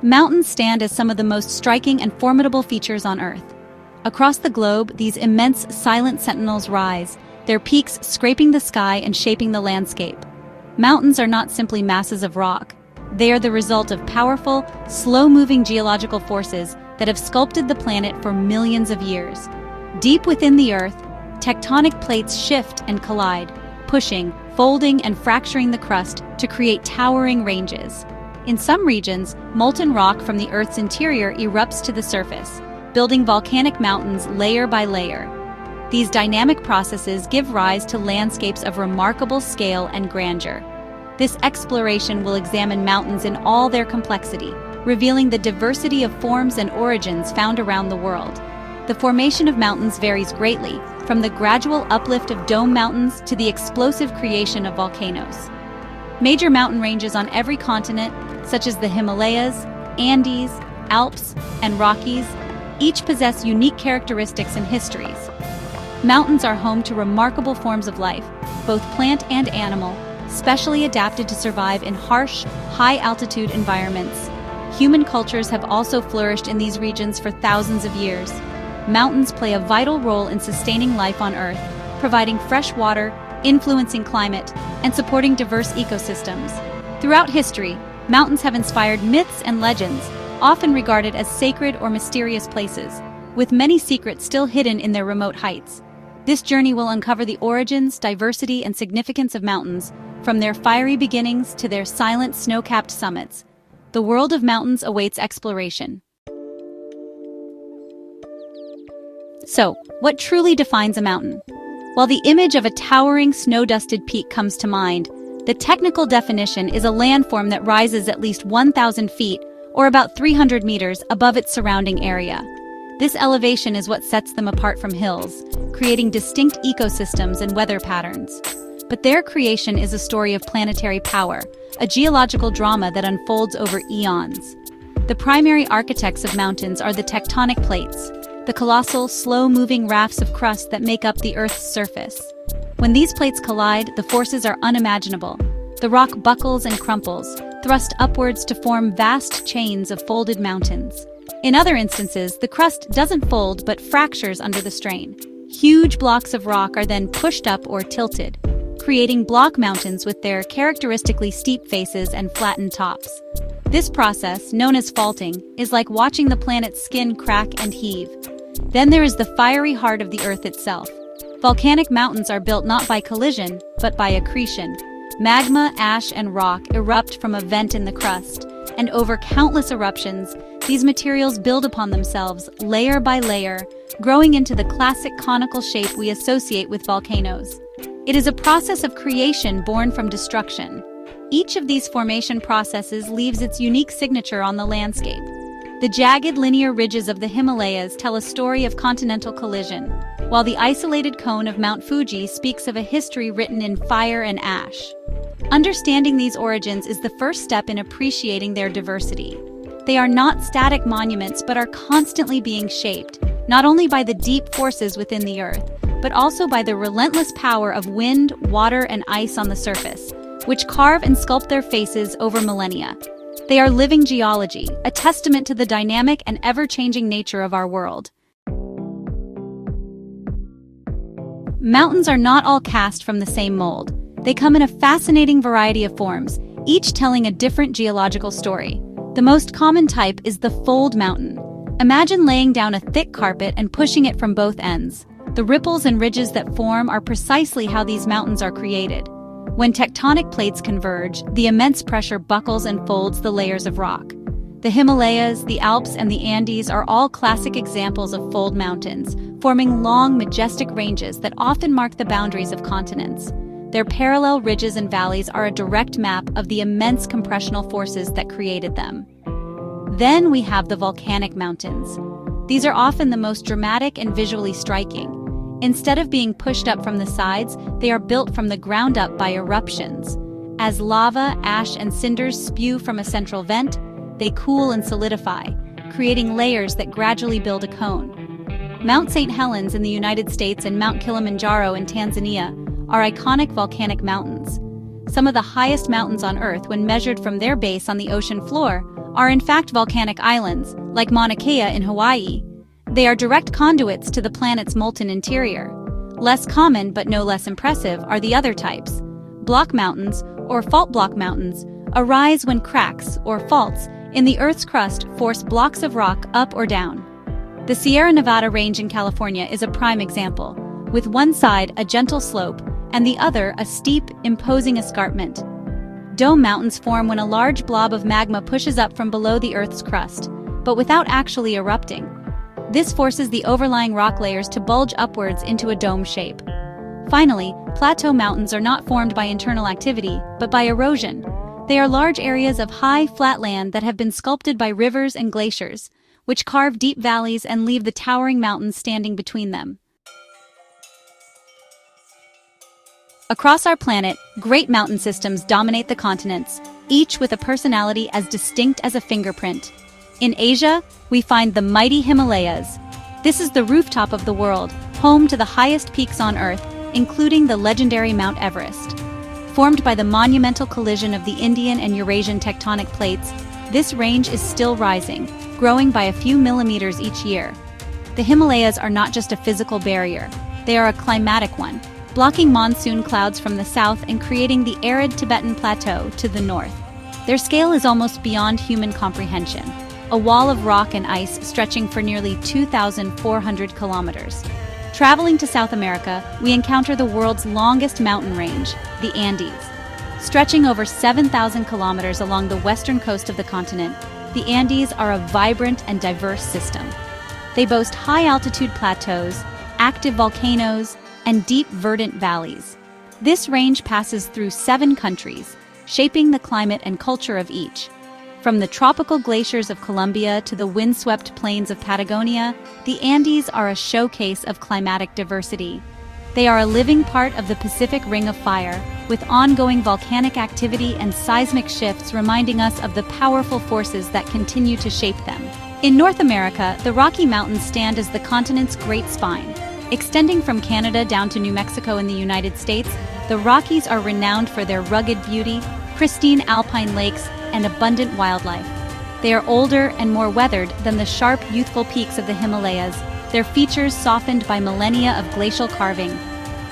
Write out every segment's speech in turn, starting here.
Mountains stand as some of the most striking and formidable features on Earth. Across the globe, these immense silent sentinels rise, their peaks scraping the sky and shaping the landscape. Mountains are not simply masses of rock. They are the result of powerful, slow-moving geological forces that have sculpted the planet for millions of years. Deep within the Earth, tectonic plates shift and collide, pushing, folding, and fracturing the crust to create towering ranges. In some regions, molten rock from the Earth's interior erupts to the surface, building volcanic mountains layer by layer. These dynamic processes give rise to landscapes of remarkable scale and grandeur. This exploration will examine mountains in all their complexity, revealing the diversity of forms and origins found around the world. The formation of mountains varies greatly, from the gradual uplift of dome mountains to the explosive creation of volcanoes. Major mountain ranges on every continent, such as the Himalayas, Andes, Alps, and Rockies, each possess unique characteristics and histories. Mountains are home to remarkable forms of life, both plant and animal, specially adapted to survive in harsh, high-altitude environments. Human cultures have also flourished in these regions for thousands of years. Mountains play a vital role in sustaining life on Earth, providing fresh water, influencing climate, and supporting diverse ecosystems. Throughout history, mountains have inspired myths and legends, often regarded as sacred or mysterious places, with many secrets still hidden in their remote heights. This journey will uncover the origins, diversity, and significance of mountains, from their fiery beginnings to their silent, snow-capped summits. The world of mountains awaits exploration. So, what truly defines a mountain? While the image of a towering, snow-dusted peak comes to mind, the technical definition is a landform that rises at least 1,000 feet, or about 300 meters, above its surrounding area. This elevation is what sets them apart from hills, creating distinct ecosystems and weather patterns. But their creation is a story of planetary power, a geological drama that unfolds over eons. The primary architects of mountains are the tectonic plates, the colossal, slow-moving rafts of crust that make up the Earth's surface. When these plates collide, the forces are unimaginable. The rock buckles and crumples, thrust upwards to form vast chains of folded mountains. In other instances, the crust doesn't fold but fractures under the strain. Huge blocks of rock are then pushed up or tilted, creating block mountains with their characteristically steep faces and flattened tops. This process, known as faulting, is like watching the planet's skin crack and heave. Then there is the fiery heart of the Earth itself. Volcanic mountains are built not by collision, but by accretion. Magma, ash, and rock erupt from a vent in the crust, and over countless eruptions, these materials build upon themselves, layer by layer, growing into the classic conical shape we associate with volcanoes. It is a process of creation born from destruction. Each of these formation processes leaves its unique signature on the landscape. The jagged linear ridges of the Himalayas tell a story of continental collision, while the isolated cone of Mount Fuji speaks of a history written in fire and ash. Understanding these origins is the first step in appreciating their diversity. They are not static monuments but are constantly being shaped, not only by the deep forces within the Earth, but also by the relentless power of wind, water, and ice on the surface, which carve and sculpt their faces over millennia. They are living geology, a testament to the dynamic and ever-changing nature of our world. Mountains are not all cast from the same mold. They come in a fascinating variety of forms, each telling a different geological story. The most common type is the fold mountain. Imagine laying down a thick carpet and pushing it from both ends. The ripples and ridges that form are precisely how these mountains are created. When tectonic plates converge, the immense pressure buckles and folds the layers of rock. The Himalayas, the Alps, and the Andes are all classic examples of fold mountains, forming long, majestic ranges that often mark the boundaries of continents. Their parallel ridges and valleys are a direct map of the immense compressional forces that created them. Then we have the volcanic mountains. These are often the most dramatic and visually striking. Instead of being pushed up from the sides, they are built from the ground up by eruptions. As lava, ash, and cinders spew from a central vent, they cool and solidify, creating layers that gradually build a cone. Mount St. Helens in the United States and Mount Kilimanjaro in Tanzania are iconic volcanic mountains. Some of the highest mountains on Earth, when measured from their base on the ocean floor, are in fact volcanic islands, like Mauna Kea in Hawaii. They are direct conduits to the planet's molten interior. Less common but no less impressive are the other types. Block mountains, or fault block mountains, arise when cracks, or faults, in the Earth's crust force blocks of rock up or down. The Sierra Nevada range in California is a prime example, with one side a gentle slope and the other a steep, imposing escarpment. Dome mountains form when a large blob of magma pushes up from below the Earth's crust, but without actually erupting. This forces the overlying rock layers to bulge upwards into a dome shape. Finally, plateau mountains are not formed by internal activity, but by erosion. They are large areas of high, flat land that have been sculpted by rivers and glaciers, which carve deep valleys and leave the towering mountains standing between them. Across our planet, great mountain systems dominate the continents, each with a personality as distinct as a fingerprint. In Asia, we find the mighty Himalayas. This is the rooftop of the world, home to the highest peaks on Earth, including the legendary Mount Everest. Formed by the monumental collision of the Indian and Eurasian tectonic plates, this range is still rising, growing by a few millimeters each year. The Himalayas are not just a physical barrier, they are a climatic one, blocking monsoon clouds from the south and creating the arid Tibetan Plateau to the north. Their scale is almost beyond human comprehension, a wall of rock and ice stretching for nearly 2,400 kilometers. Traveling to South America, we encounter the world's longest mountain range, the Andes. Stretching over 7,000 kilometers along the western coast of the continent, the Andes are a vibrant and diverse system. They boast high-altitude plateaus, active volcanoes, and deep verdant valleys. This range passes through 7 countries, shaping the climate and culture of each. From the tropical glaciers of Colombia to the windswept plains of Patagonia, the Andes are a showcase of climatic diversity. They are a living part of the Pacific Ring of Fire, with ongoing volcanic activity and seismic shifts reminding us of the powerful forces that continue to shape them. In North America, the Rocky Mountains stand as the continent's Great Spine. Extending from Canada down to New Mexico in the United States, the Rockies are renowned for their rugged beauty, pristine alpine lakes, and abundant wildlife. They are older and more weathered than the sharp, youthful peaks of the Himalayas, their features softened by millennia of glacial carving.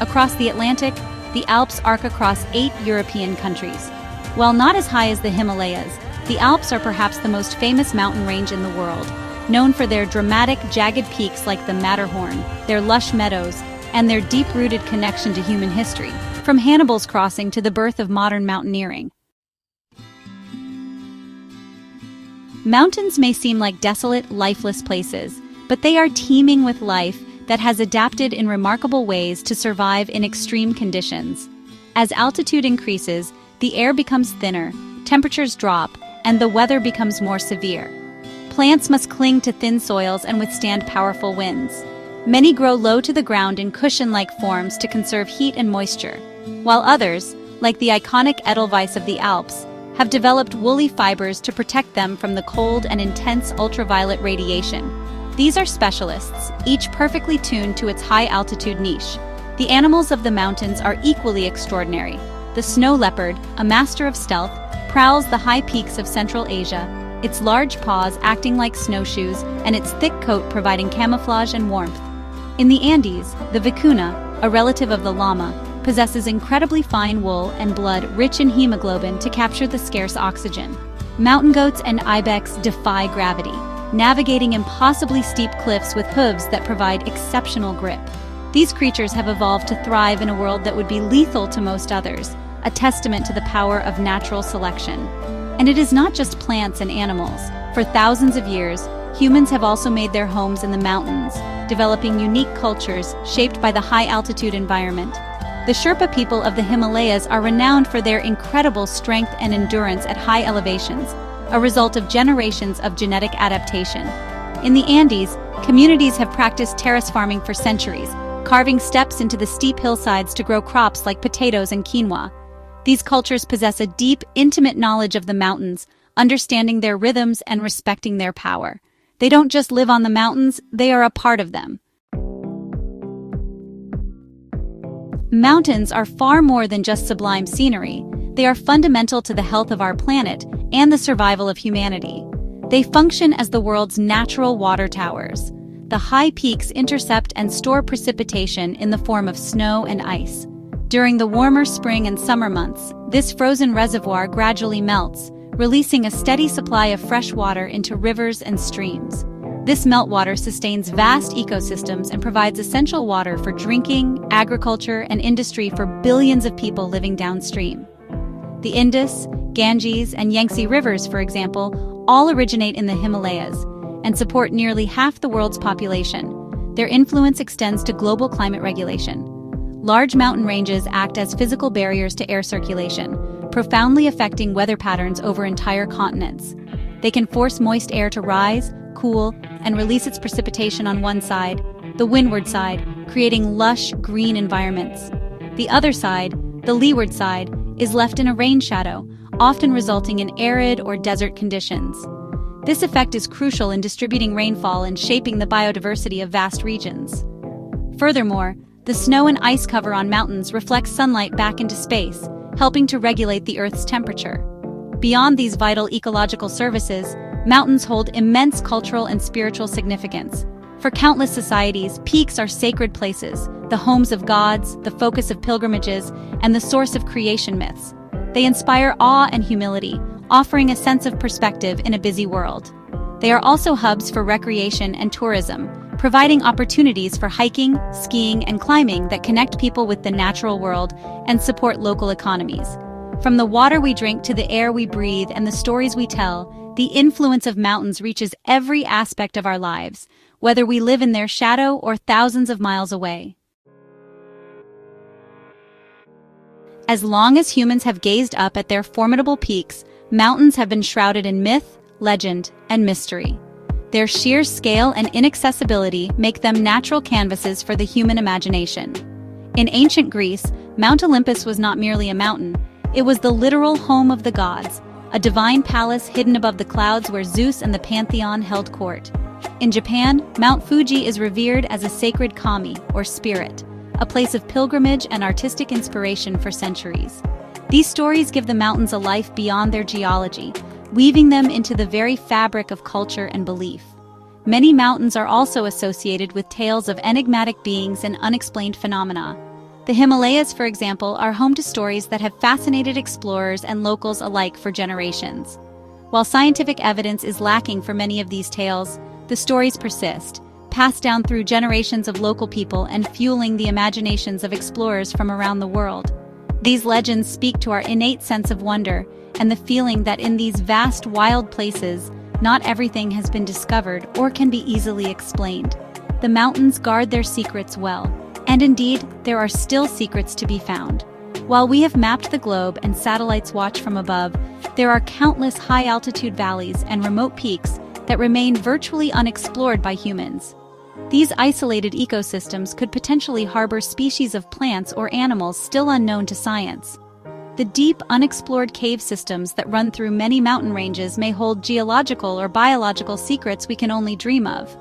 Across the Atlantic, the Alps arc across 8 European countries. While not as high as the Himalayas, the Alps are perhaps the most famous mountain range in the world, known for their dramatic, jagged peaks like the Matterhorn, their lush meadows, and their deep-rooted connection to human history, from Hannibal's crossing to the birth of modern mountaineering. Mountains may seem like desolate, lifeless places, but they are teeming with life that has adapted in remarkable ways to survive in extreme conditions. As altitude increases, the air becomes thinner, temperatures drop, and the weather becomes more severe. Plants must cling to thin soils and withstand powerful winds. Many grow low to the ground in cushion-like forms to conserve heat and moisture, while others, like the iconic Edelweiss of the Alps, have developed woolly fibers to protect them from the cold and intense ultraviolet radiation. These are specialists, each perfectly tuned to its high-altitude niche. The animals of the mountains are equally extraordinary. The snow leopard, a master of stealth, prowls the high peaks of Central Asia, its large paws acting like snowshoes and its thick coat providing camouflage and warmth. In the Andes, the vicuna, a relative of the llama, possesses incredibly fine wool and blood rich in hemoglobin to capture the scarce oxygen. Mountain goats and ibex defy gravity, navigating impossibly steep cliffs with hooves that provide exceptional grip. These creatures have evolved to thrive in a world that would be lethal to most others, a testament to the power of natural selection. And it is not just plants and animals. For thousands of years, humans have also made their homes in the mountains, developing unique cultures shaped by the high-altitude environment. The Sherpa people of the Himalayas are renowned for their incredible strength and endurance at high elevations, a result of generations of genetic adaptation. In the Andes, communities have practiced terrace farming for centuries, carving steps into the steep hillsides to grow crops like potatoes and quinoa. These cultures possess a deep, intimate knowledge of the mountains, understanding their rhythms and respecting their power. They don't just live on the mountains, they are a part of them. Mountains are far more than just sublime scenery. They are fundamental to the health of our planet and the survival of humanity. They function as the world's natural water towers. The high peaks intercept and store precipitation in the form of snow and ice. During the warmer spring and summer months, this frozen reservoir gradually melts, releasing a steady supply of fresh water into rivers and streams. This meltwater sustains vast ecosystems and provides essential water for drinking, agriculture, and industry for billions of people living downstream. The Indus, Ganges, and Yangtze rivers, for example, all originate in the Himalayas and support nearly half the world's population. Their influence extends to global climate regulation. Large mountain ranges act as physical barriers to air circulation, profoundly affecting weather patterns over entire continents. They can force moist air to rise, cool, and release its precipitation on one side, the windward side, creating lush, green environments. The other side, the leeward side, is left in a rain shadow, often resulting in arid or desert conditions. This effect is crucial in distributing rainfall and shaping the biodiversity of vast regions. Furthermore, the snow and ice cover on mountains reflects sunlight back into space, helping to regulate the Earth's temperature. Beyond these vital ecological services, mountains hold immense cultural and spiritual significance. For countless societies, peaks are sacred places, the homes of gods, the focus of pilgrimages, and the source of creation myths. They inspire awe and humility, offering a sense of perspective in a busy world. They are also hubs for recreation and tourism, providing opportunities for hiking, skiing, and climbing that connect people with the natural world and support local economies. From the water we drink to the air we breathe and the stories we tell, the influence of mountains reaches every aspect of our lives, whether we live in their shadow or thousands of miles away. As long as humans have gazed up at their formidable peaks, mountains have been shrouded in myth, legend, and mystery. Their sheer scale and inaccessibility make them natural canvases for the human imagination. In ancient Greece, Mount Olympus was not merely a mountain, it was the literal home of the gods, a divine palace hidden above the clouds where Zeus and the pantheon held court. In Japan, Mount Fuji is revered as a sacred kami, or spirit, a place of pilgrimage and artistic inspiration for centuries. These stories give the mountains a life beyond their geology, weaving them into the very fabric of culture and belief. Many mountains are also associated with tales of enigmatic beings and unexplained phenomena. The Himalayas, for example, are home to stories that have fascinated explorers and locals alike for generations. While scientific evidence is lacking for many of these tales, the stories persist, passed down through generations of local people and fueling the imaginations of explorers from around the world. These legends speak to our innate sense of wonder and the feeling that in these vast, wild places, not everything has been discovered or can be easily explained. The mountains guard their secrets well, and indeed, there are still secrets to be found. While we have mapped the globe and satellites watch from above, there are countless high-altitude valleys and remote peaks that remain virtually unexplored by humans. These isolated ecosystems could potentially harbor species of plants or animals still unknown to science. The deep, unexplored cave systems that run through many mountain ranges may hold geological or biological secrets we can only dream of.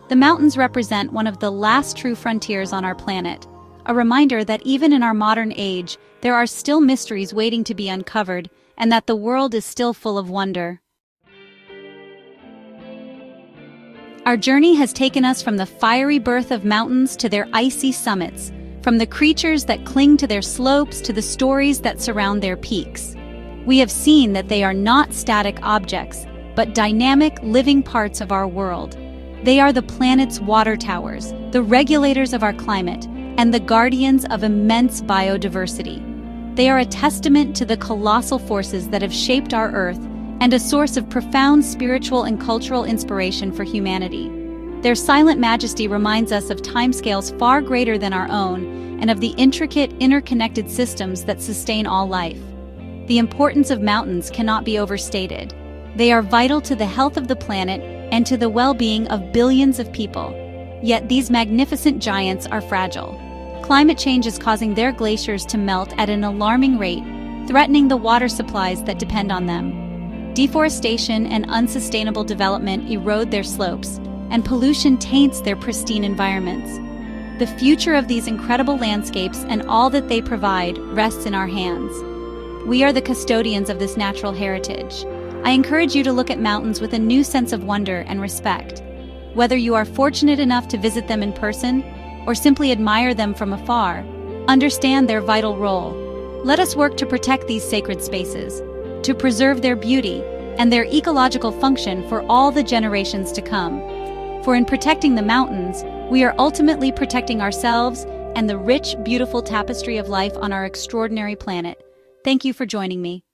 The mountains represent one of the last true frontiers on our planet, a reminder that even in our modern age, there are still mysteries waiting to be uncovered, and that the world is still full of wonder. Our journey has taken us from the fiery birth of mountains to their icy summits, from the creatures that cling to their slopes to the stories that surround their peaks. We have seen that they are not static objects, but dynamic, living parts of our world. They are the planet's water towers, the regulators of our climate, and the guardians of immense biodiversity. They are a testament to the colossal forces that have shaped our Earth and a source of profound spiritual and cultural inspiration for humanity. Their silent majesty reminds us of timescales far greater than our own and of the intricate, interconnected systems that sustain all life. The importance of mountains cannot be overstated. They are vital to the health of the planet and to the well-being of billions of people. Yet these magnificent giants are fragile. Climate change is causing their glaciers to melt at an alarming rate, threatening the water supplies that depend on them. Deforestation and unsustainable development erode their slopes, and pollution taints their pristine environments. The future of these incredible landscapes and all that they provide rests in our hands. We are the custodians of this natural heritage, I encourage you to look at mountains with a new sense of wonder and respect. Whether you are fortunate enough to visit them in person or simply admire them from afar, understand their vital role. Let us work to protect these sacred spaces, to preserve their beauty and their ecological function for all the generations to come. For in protecting the mountains, we are ultimately protecting ourselves and the rich, beautiful tapestry of life on our extraordinary planet. Thank you for joining me.